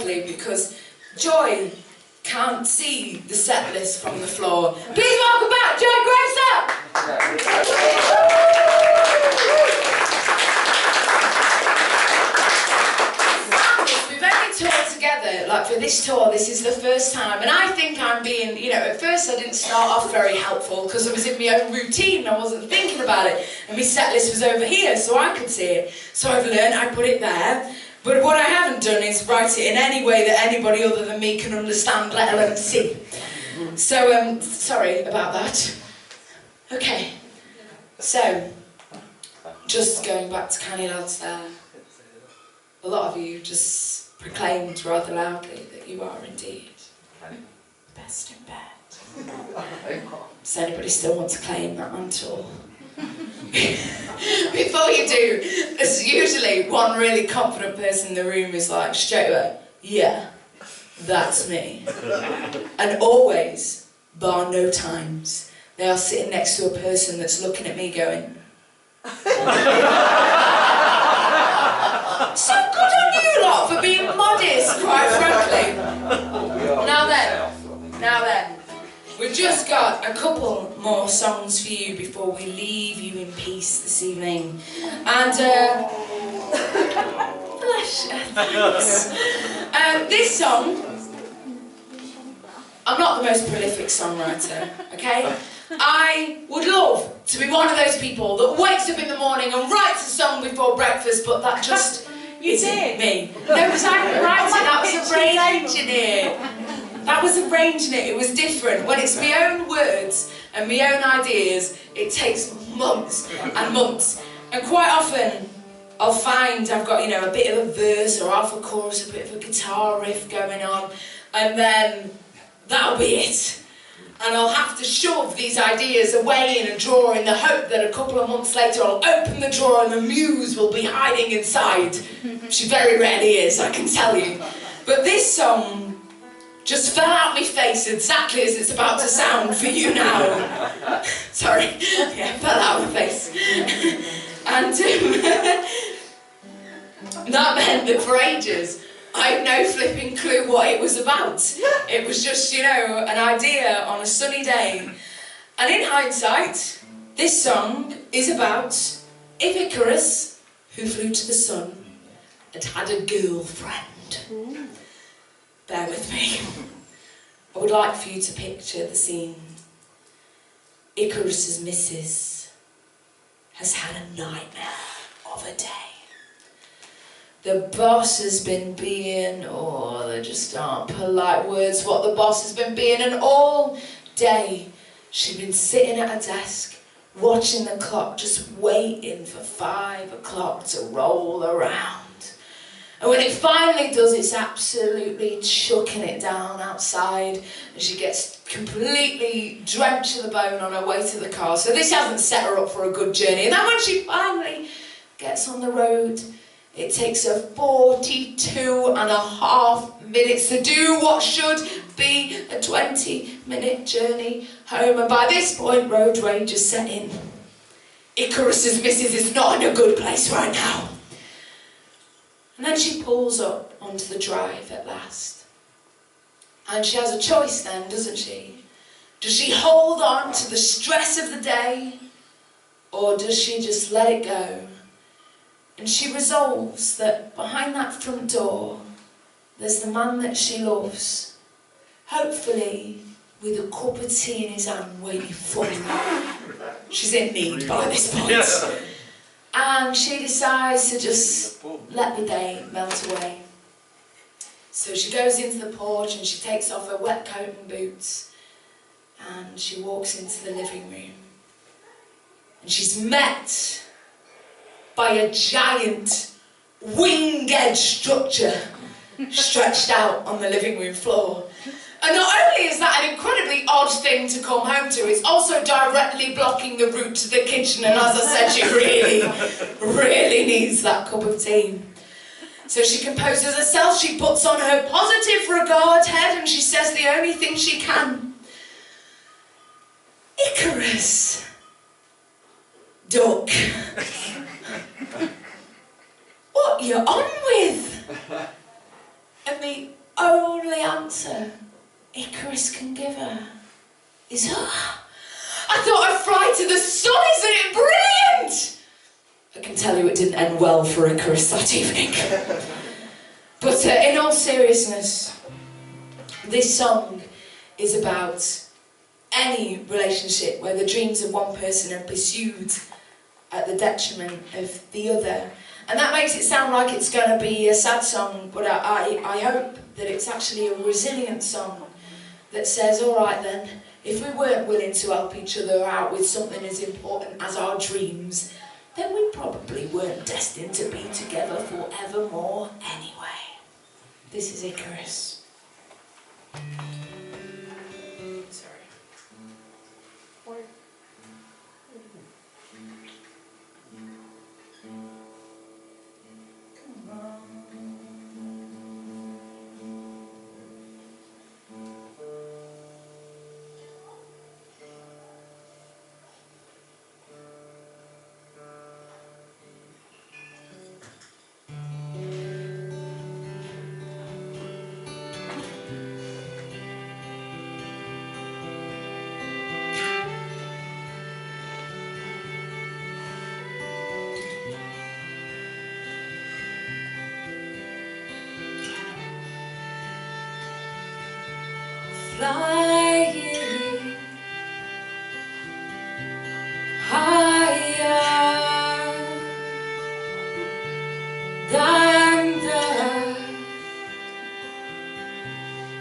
loudly because Joy can't see the set list from the floor. Please welcome back Joy Gravestone! We've only toured together, like for this tour, this is the first time, and I think I'm being, you know, at first I didn't start off very helpful because I was in my own routine, I wasn't thinking about it, and my set list was over here so I could see it. So I've learned I put it there. But what I haven't done is write it in any way that anybody other than me can understand, let alone see. So, sorry about that. Okay, so, just going back to Canny Lads there, a lot of you just proclaimed rather loudly that you are indeed best in bed. Does anybody still want to claim that mantle? Before you do, there's usually one really confident person in the room who's like, straight away, yeah, that's me. And always, bar no times, they are sitting next to a person that's looking at me going, so good on you lot for being modest, quite frankly. Now then, we've just got a couple more songs for you before we leave you in peace this evening. And, bless you, thanks. This song, I'm not the most prolific songwriter, okay? I would love to be one of those people that wakes up in the morning and writes a song before breakfast, but that just isn't me. No, because I didn't write it, that was arranging it. That was arranging it, it was different. When it's my own words and my own ideas, it takes months and months. And quite often, I'll find I've got, you know, a bit of a verse or half a chorus, a bit of a guitar riff going on, and then that'll be it. And I'll have to shove these ideas away in a drawer in the hope that a couple of months later I'll open the drawer and the muse will be hiding inside. She very rarely is, I can tell you. But this song just fell out my face exactly as it's about to sound for you now. Sorry, yeah, fell out my face. And that meant that for ages, I had no flipping clue what it was about. It was just, you know, an idea on a sunny day. And in hindsight, this song is about if Icarus, who flew to the sun, had a girlfriend. Bear with me. I would like for you to picture the scene. Icarus's missus has had a nightmare of a day. The boss has been being, oh, they just aren't polite words, what the boss has been being, and all day she's been sitting at a desk, watching the clock, just waiting for 5 o'clock to roll around. And when it finally does, it's absolutely chucking it down outside, and she gets completely drenched to the bone on her way to the car. So this hasn't set her up for a good journey. And then when she finally gets on the road, it takes her 42.5 minutes to do what should be a 20-minute journey home. And by this point, road rage is set in. Icarus's missus is not in a good place right now. And then she pulls up onto the drive at last. And she has a choice then, doesn't she? Does she hold on to the stress of the day, or does she just let it go? And she resolves that behind that front door, there's the man that she loves, hopefully with a cup of tea in his hand waiting for her. She's in need by this point. Yeah. And she decides to just let the day melt away. So she goes into the porch and she takes off her wet coat and boots, and she walks into the living room. And she's met by a giant wing-edge structure stretched out on the living room floor. And not only is that an incredibly odd thing to come home to, it's also directly blocking the route to the kitchen, and as I said, she really needs that cup of tea. So she composes herself, she puts on her positive regard head, and she says the only thing she can. Icarus, duck. What you on with? And the only answer Icarus can give her is, "Ah, I thought I'd fly to the sun, isn't it brilliant?" I can tell you it didn't end well for Icarus that evening. But in all seriousness, this song is about any relationship where the dreams of one person are pursued at the detriment of the other. And that makes it sound like it's going to be a sad song, but I hope that it's actually a resilient song that says, all right then, if we weren't willing to help each other out with something as important as our dreams, then we probably weren't destined to be together forevermore anyway. This is Icarus. Sorry. Come on. Flying higher than the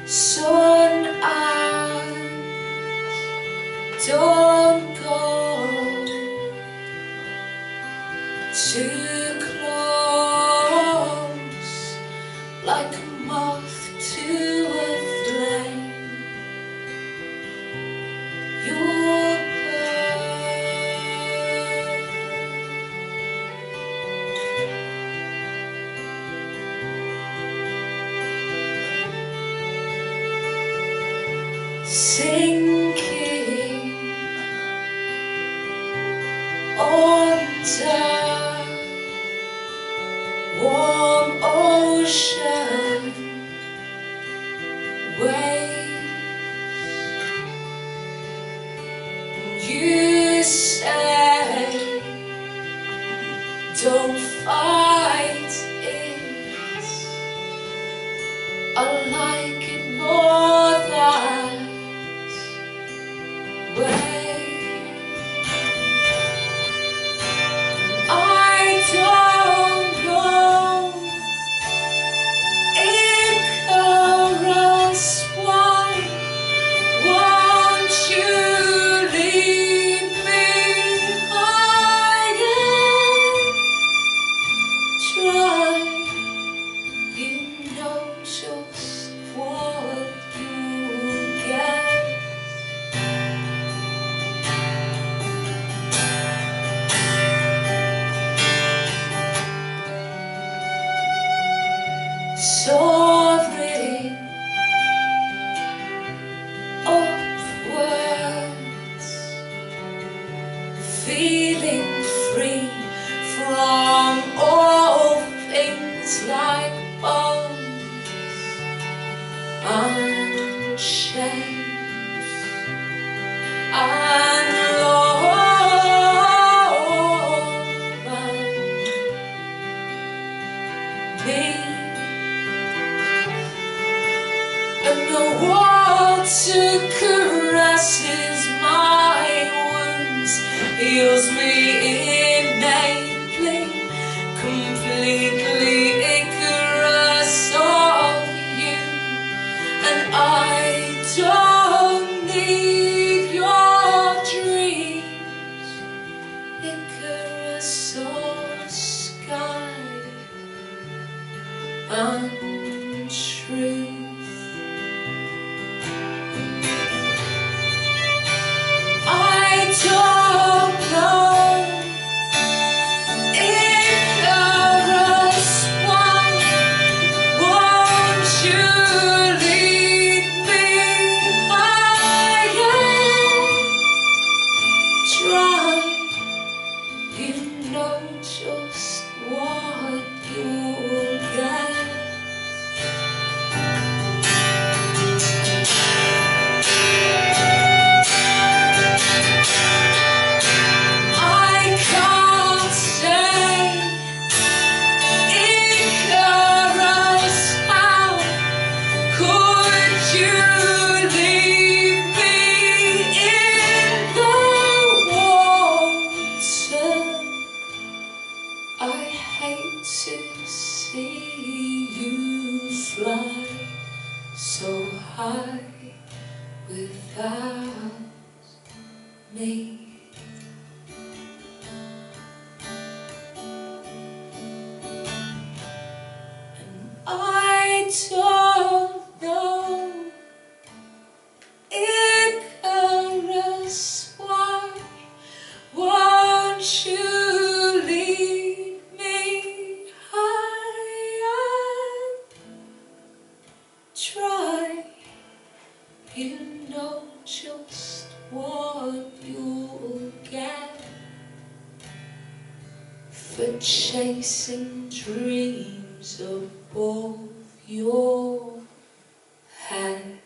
sun, and don't go too close, like a moth to a flame. Sinking under warm ocean waves. You say, don't fight it, I like it more that way. I don't know, Icarus, why won't you leave me higher? Try, you know just what you get. Soaring upwards, feeling free from all things like bones and chains and love and me. And the water caresses my wounds, heals me innately, completely Icarus of you. And I don't need your dreams, Icarus of sky and truth. I don't know, Icarus, why high without me. And I don't know, Icarus, why won't you lead me high? Try, you know just what you'll get for chasing dreams above your head.